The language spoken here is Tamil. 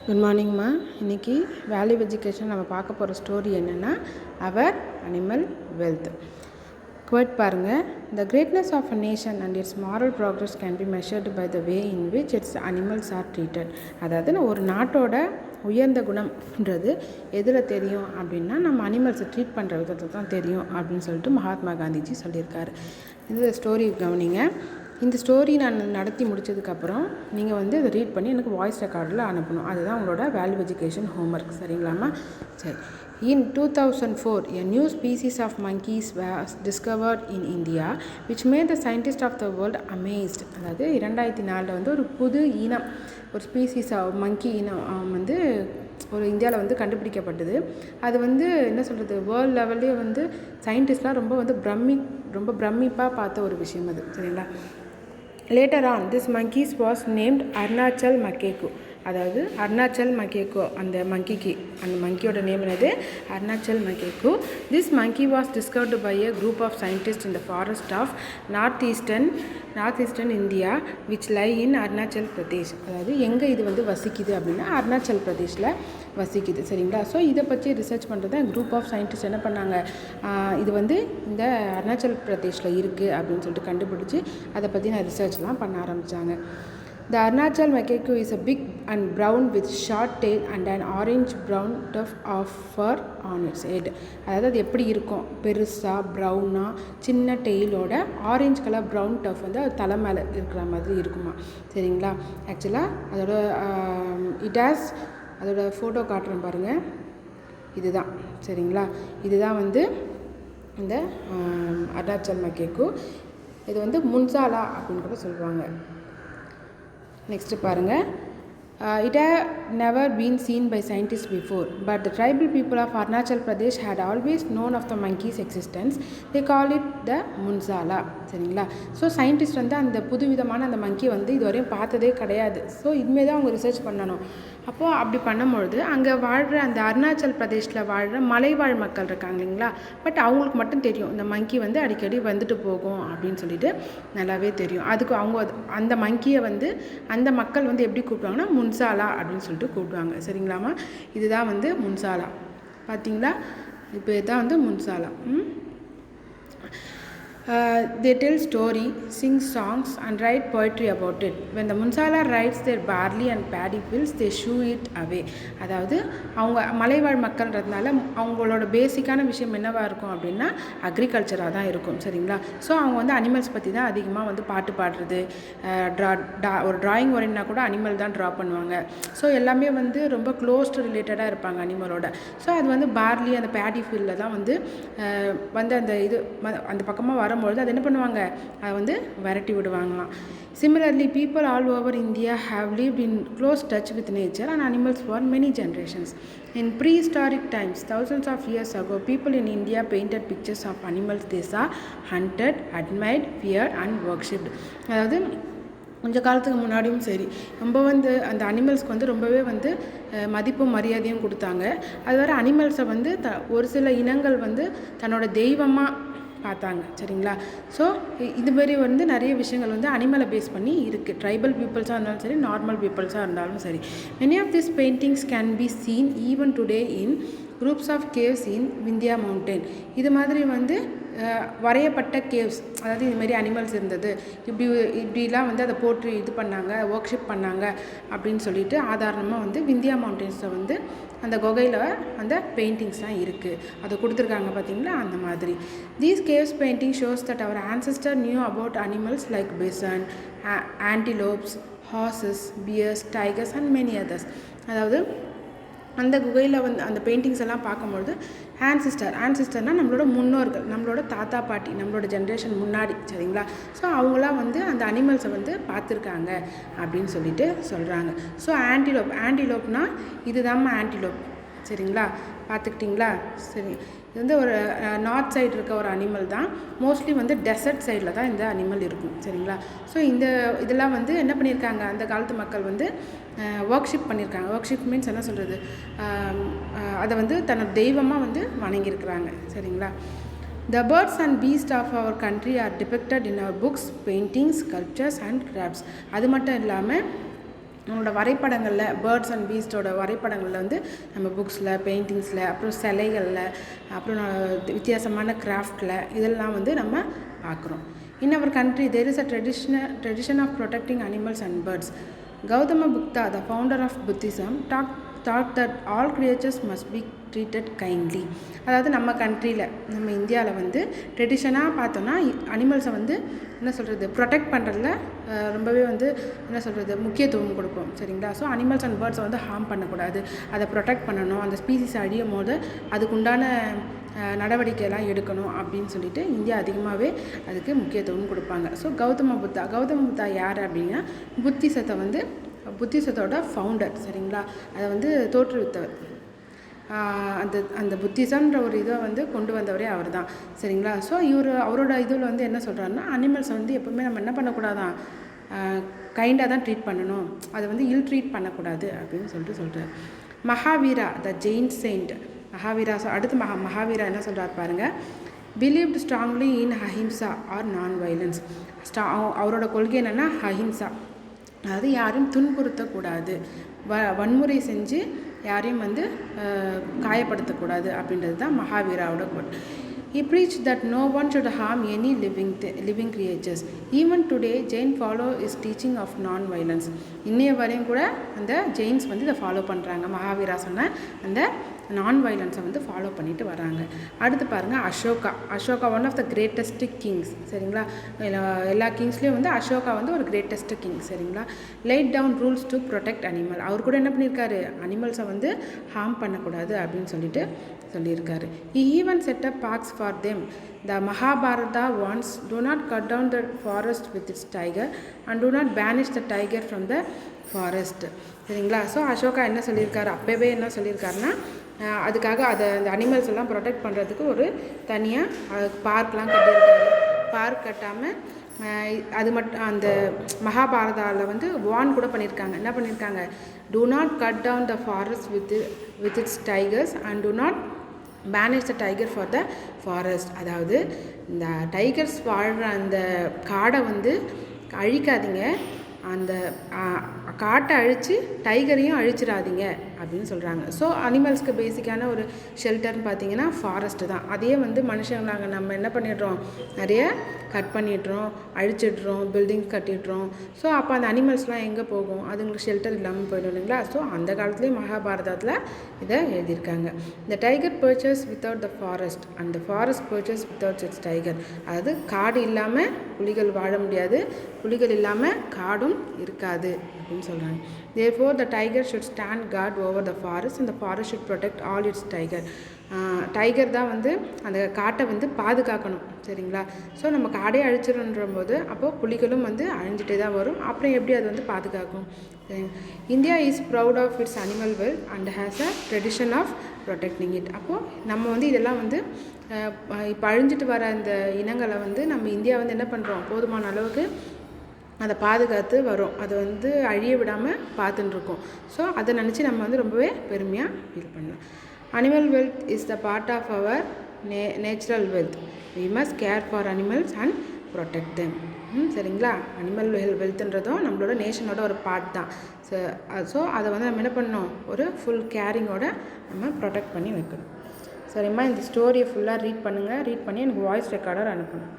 குட் மார்னிங்மா. இன்றைக்கி வேல்யூ எஜுகேஷன் நம்ம பார்க்க போகிற ஸ்டோரி என்னென்னா அவர் அனிமல் வெல்த். குவைட் பாருங்கள். The greatness of a nation and its moral progress can be measured by the way in which its animals are treated. அதாவது ஒரு நாட்டோட உயர்ந்த குணம்ன்றது எதில் தெரியும் அப்படின்னா நம்ம அனிமல்ஸை ட்ரீட் பண்ணுற விதத்தை தான் தெரியும் அப்படின்னு சொல்லிட்டு மகாத்மா காந்திஜி சொல்லியிருக்காரு. இந்த ஸ்டோரி கவனிங்க. இந்த ஸ்டோரி நான் நடத்தி முடித்ததுக்கப்புறம் நீங்கள் இதை ரீட் பண்ணி எனக்கு வாய்ஸ் ரெக்கார்டில் அனுப்பணும். அதுதான் உங்களோட வேல்யூ எஜுகேஷன் ஹோம்ஒர்க். சரிங்களாம்மா? சரி. In 2004, a new species of monkeys was discovered in India, which made the scientists of the world amazed. அதாவது 2004 ஒரு புது இனம், ஒரு ஸ்பீசிஸ் மங்கி இனம் ஒரு இந்தியாவில் கண்டுபிடிக்கப்பட்டது. அது என்ன சொல்கிறது, வேர்ல்டு லெவல்லே சயின்டிஸ்ட்லாம் ரொம்ப பிரமிப்பாக பார்த்த ஒரு விஷயம் அது. சரிங்களா? Later on, this monkeys was named Arunachal macaque. அதாவது அருணாச்சல் மகேக்கோ, அந்த மங்கியோட நேம் என்னது? Arunachal macaque. This monkey was discovered by a group of scientist in the forest of north eastern India which lie in Arunachal Pradesh. அதாவது எங்கே இது வசிக்குது அப்படின்னா அருணாச்சல் பிரதேஷில் வசிக்குது. சரிங்களா? ஸோ இதை பற்றி ரிசர்ச் பண்ணுறது குரூப் ஆஃப் சயின்டிஸ்ட் என்ன பண்ணாங்க, இது இந்த அருணாச்சல் பிரதேஷில் இருக்குது அப்படின்னு சொல்லிட்டு கண்டுபிடிச்சி அதை பற்றி ரிசர்ச்லாம் பண்ண ஆரம்பித்தாங்க. The Arunachal macaque is a big and brown with short tail and an orange-brown tuft of fur on its head. அதாவது அது எப்படி இருக்கும், பெருசாக ப்ரௌனாக சின்ன டெய்லோட ஆரஞ்சு கலர் ப்ரௌன் டஃப் அது தலை மேலே இருக்கிற மாதிரி இருக்குமா. சரிங்களா? ஆக்சுவலாக அதோட ஃபோட்டோ காட்டுறேன் பாருங்கள். இதுதான். சரிங்களா? இதுதான் இந்த அருணாச்சல் மகேக்கு. இது முன்சாலா அப்படின்னு கூட சொல்லுவாங்க. நெக்ஸ்ட்டு பாருங்கள். It had never been seen by scientists before, but the tribal people of Arunachal Pradesh had always known of the monkey's existence. They call it the முன்சாலா. சரிங்களா? ஸோ சயின்டிஸ்ட் அந்த புதுவிதமான அந்த மங்கி இதுவரையும் பார்த்ததே கிடையாது. ஸோ இதுமாரி தான் அவங்க ரிசர்ச் பண்ணணும். அப்போது அப்படி பண்ணும்பொழுது அங்கே வாழ்கிற அந்த அருணாச்சல் பிரதேஷில் வாழ்கிற மலைவாழ் மக்கள் இருக்காங்க இல்லைங்களா, பட் அவங்களுக்கு மட்டும் தெரியும் இந்த மங்கி அடிக்கடி வந்துட்டு போகும் அப்படின்னு சொல்லிட்டு நல்லாவே தெரியும். அதுக்கு அவங்க அந்த மங்கியை அந்த மக்கள் எப்படி கூப்பிடுவாங்கன்னா முன்சாலா அப்படின்னு சொல்லிட்டு கூப்பிடுவாங்க. சரிங்களாமா? இதுதான் முன்சாலா. பார்த்தீங்களா? இப்போ இதுதான் முன்சாலா. They tell story, sing songs and write poetry about it. When the Munsala writes their barley and paddy fields, they shoo it away. அதாவது அவங்க மலைவாழ் மக்கள்ன்றதுனால அவங்களோட பேசிக்கான விஷயம் என்னவாக இருக்கும் அப்படின்னா அக்ரிகல்ச்சராக தான் இருக்கும். சரிங்களா? ஸோ அவங்க அனிமல்ஸ் பற்றி தான் அதிகமாக பாட்டு பாடுறது, ஒரு ட்ராயிங் வரையினா கூட அனிமல் தான் ட்ரா பண்ணுவாங்க. ஸோ எல்லாமே ரொம்ப க்ளோஸ்டு ரிலேட்டடாக இருப்பாங்க அனிமலோட. ஸோ அது பார்லி அந்த பேடி ஃபீல்டில் தான் அந்த பக்கமாக வரும்பொழுது அது என்ன பண்ணுவாங்க, அதை விரட்டி விடுவாங்களாம். Similarly, people all over India have lived in close touch with nature and animals for many generations. In prehistoric times, thousands of years ago, people in India painted pictures of animals they saw, hunted, admired, feared and worshipped. அதாவது கொஞ்சம் காலத்துக்கு முன்னாடியும் சரி ரொம்ப அந்த அனிமல்ஸ்க்கு ரொம்பவே மதிப்பும் மரியாதையும் கொடுத்தாங்க. அது வேறு அனிமல்ஸை ஒரு சில இனங்கள் தன்னோட தெய்வமாக பார்த்தாங்க. சரிங்களா? ஸோ இதுமாரி நிறைய விஷயங்கள் அனிமலை பேஸ் பண்ணி இருக்குது. ட்ரைபல் பீப்புள்ஸாக இருந்தாலும் சரி, நார்மல் பீப்புள்ஸாக இருந்தாலும் சரி. Many of this paintings can be seen even today in groups of caves in Vindhya mountain. இது மாதிரி வரையப்பட்ட கேவ்ஸ், அதாவது இதுமாரி அனிமல்ஸ் இருந்தது, இப்படிலாம் அதை போட்டு இது பண்ணாங்க, ஒர்க்ஷிப் பண்ணாங்க அப்படின்னு சொல்லிட்டு ஆதாரணமாக விந்தியா மவுண்டன்ஸில் அந்த குகையில் அந்த பெயிண்டிங்ஸ்லாம் இருக்குது. அதை கொடுத்துருக்காங்க பார்த்தீங்களா, அந்த மாதிரி. These caves painting shows that our ancestor knew about animals like bison, antelopes, horses, bears, tigers and many others. அதாவது அந்த குகையில் அந்த பெயிண்டிங்ஸ் எல்லாம் பார்க்கும்பொழுது ஆன்சிஸ்டர்னால் நம்மளோட முன்னோர்கள், நம்மளோட தாத்தா பாட்டி, நம்மளோட ஜென்ரேஷன் முன்னாடி. சரிங்களா? ஸோ அவங்களாம் அந்த அனிமல்ஸை பார்த்துருக்காங்க அப்படின்னு சொல்லிட்டு சொல்கிறாங்க. ஸோ ஆன்டிலோப்னால் இதுதான் ஆன்டிலோப். சரிங்களா? பார்த்துக்கிட்டிங்களா? சரி. இது ஒரு நார்த் சைடு இருக்க ஒரு அனிமல் தான். மோஸ்ட்லி டெசர்ட் சைடில் தான் இந்த அனிமல் இருக்கும். சரிங்களா? ஸோ இதெல்லாம் என்ன பண்ணியிருக்காங்க, அந்த காலத்து மக்கள் ஒர்க்ஷிப் பண்ணியிருக்காங்க. ஒர்க்ஷிப் மீன்ஸ் என்ன சொல்கிறது, அதை தன்னோட தெய்வமாக வணங்கியிருக்கிறாங்க. சரிங்களா? The birds and beasts of our country are depicted in our books, paintings, sculptures and crafts. அது மட்டும் இல்லாமல் நம்மளோட வரைபடங்களில் பேர்ட்ஸ் அண்ட் பீஸ்டோட வரைபடங்களில் வந்து நம்ம புக்ஸில், பெயிண்டிங்ஸில், அப்புறம் சிலைகளில், அப்புறம் வித்தியாசமான கிராஃப்டில் இதெல்லாம் வந்து நம்ம பார்க்குறோம். In our country there is a tradition of protecting animals and birds. Gautama Buddha, the founder of Buddhism, thought that all creatures must be treated kindly. அதாவது நம்ம கண்ட்ரியில், நம்ம இந்தியாவில் வந்து ட்ரெடிஷனாக பார்த்தோன்னா அனிமல்ஸை வந்து என்ன சொல்கிறது, ப்ரொடெக்ட் பண்ணுறதுல ரொம்பவே வந்து என்ன சொல்கிறது முக்கியத்துவம் கொடுப்போம். சரிங்களா? ஸோ அனிமல்ஸ் அண்ட் பேர்ட்ஸை வந்து ஹார்ம் பண்ணக்கூடாது, அதை ப்ரொடெக்ட் பண்ணணும், அந்த ஸ்பீசிஸ் அழியும் போது அதுக்குண்டான நடவடிக்கையெல்லாம் எடுக்கணும் அப்படின்னு சொல்லிட்டு இந்தியா அதிகமாகவே அதுக்கு முக்கியத்துவம் கொடுப்பாங்க. ஸோ கௌதம புத்தா யார் அப்படின்னா புத்திசத்தோட ஃபவுண்டர். சரிங்களா? அதை வந்து தோற்றுவித்தவர். அந்த புத்திசம்ன்ற ஒரு இதை வந்து கொண்டு வந்தவரே அவர் தான். சரிங்களா? ஸோ அவரோட இதில் வந்து என்ன சொல்கிறாருன்னா, அனிமல்ஸை வந்து எப்போவுமே நம்ம என்ன பண்ணக்கூடாதான், கைண்டாக தான் ட்ரீட் பண்ணணும், அதை வந்து இல் ட்ரீட் பண்ணக்கூடாது அப்படின்னு சொல்கிறார். மகாவீரா, த ஜெயின் செயிண்ட் மகாவீரா. அடுத்து மகாவீரா என்ன சொல்கிறார் பாருங்கள். பிலீவ்டு ஸ்ட்ராங்லி இன் அஹிம்சா ஆர் நான் வைலன்ஸ். அவரோட கொள்கை என்னென்னா அஹிம்சா, அதாவது யாரையும் துன்புறுத்தக்கூடாது, வன்முறை செஞ்சு யாரையும் வந்து காயப்படுத்தக்கூடாது அப்படின்றது தான் மகாவீராவோட code. He preached that no one should harm any living creatures. Even today, Jain follow his teaching of non-violence. இன்னைய வரையும் கூட அந்த ஜெயின்ஸ் வந்து இதை ஃபாலோ பண்ணுறாங்க. மகாவீரா சொன்ன அந்த நான் வைலன்ஸை வந்து ஃபாலோ பண்ணிட்டு வராங்க. அடுத்து பாருங்கள் Ashoka one of the greatest kings. சரிங்களா? எல்லா கிங்ஸ்லேயும் வந்து அசோகா வந்து ஒரு கிரேட்டஸ்ட் கிங். சரிங்களா? Laid down rules to protect animal. அவர் கூட என்ன பண்ணியிருக்காரு, அனிமல்ஸை வந்து ஹார்ம் பண்ணக்கூடாது அப்படின்னு சொல்லியிருக்காரு. He even set up parks for them. The Mahabharata warns, do not cut down the forest with its tiger and do not banish the tiger from the forest. சரிங்களா? ஸோ அசோகா என்ன சொல்லியிருக்காரு, அப்போவே என்ன சொல்லியிருக்காருன்னா, அதுக்காக அந்த அனிமல்ஸ் எல்லாம் ப்ரொடெக்ட் பண்ணுறதுக்கு ஒரு தனியாக பார்க்லாம் கட்டியிருக்காரு. பார்க் கட்டாமல் அது மட்டும் அந்த மகாபாரதாவில் வந்து வார்ன் கூட பண்ணியிருக்காங்க. என்ன பண்ணியிருக்காங்க, do not cut down the forest with its tigers and do not banish the tiger for the forest. அதாவது இந்த டைகர்ஸ் வாழ்கிற அந்த காடை வந்து அழிக்காதீங்க, அந்த காட்டை அழித்து டைகரையும் அழிச்சிடாதீங்க அப்படின்னு சொல்கிறாங்க. ஸோ அனிமல்ஸ்க்கு பேசிக்கான ஒரு ஷெல்டர்னு பார்த்தீங்கன்னா ஃபாரஸ்ட்டு தான். அதையே வந்து மனுஷங்களாங்க நம்ம என்ன பண்ணிடுறோம், நிறைய கட் பண்ணிடுறோம், அழிச்சிடுறோம், பில்டிங்ஸ் கட்டிடுறோம். ஸோ அப்போ அந்த அனிமல்ஸ்லாம் எங்கே போகும், அதுங்களுக்கு ஷெல்டர் இல்லாமல் போயிடும் இல்லைங்களா? ஸோ அந்த காலத்துலேயே மகாபாரதத்தில் இதை எழுதியிருக்காங்க. இந்த tiger purchase without the forest and the forest purchase without it's tiger. அதாவது காடு இல்லாமல் புலிகள் வாழ முடியாது, புலிகள் இல்லாமல் காடும் இருக்காது அப்படின்னு சொல்கிறாங்க. Therefore the tiger should stand guard over the forest and the forest should protect all its tiger. Tiger தான் வந்து அந்த காட்டை வந்து பாதுகாக்கணும். சரிங்களா? ஸோ நம்ம காடே அழிச்சிடன்ற போது அப்போது புலிகளும் வந்து அழிஞ்சிட்டே தான் வரும். அப்புறம் எப்படி அது வந்து பாதுகாக்கும்? India is proud of its animal wealth and has a tradition of protecting it. அப்போது நம்ம வந்து இதெல்லாம் வந்து இப்போ அழிஞ்சிட்டு வர அந்த இனங்களை வந்து நம்ம இந்தியா வந்து என்ன பண்ணுறோம், போதுமான அளவுக்கு அதை பாதுகாத்து வரும், அதை வந்து அழிய விடாமல் பார்த்துட்டுருக்கோம். ஸோ அதை நினச்சி நம்ம வந்து ரொம்பவே பெருமையாக ஃபீல் பண்ணலாம். Animal wealth is the part of our natural wealth. We must care for animals and protect them. சரிங்களா? அனிமல் வெல்த்ன்றதும் நம்மளோட நேஷனோட ஒரு பார்ட் தான். ஸோ அதை வந்து நம்ம என்ன பண்ணணும், ஒரு ஃபுல் கேரிங்கோட நம்ம ப்ரொடெக்ட் பண்ணி வைக்கணும். சரிம்மா, இந்த ஸ்டோரியை ஃபுல்லாக ரீட் பண்ணுங்கள். ரீட் பண்ணி எனக்கு வாய்ஸ் ரெக்கார்டர் அனுப்பணும்.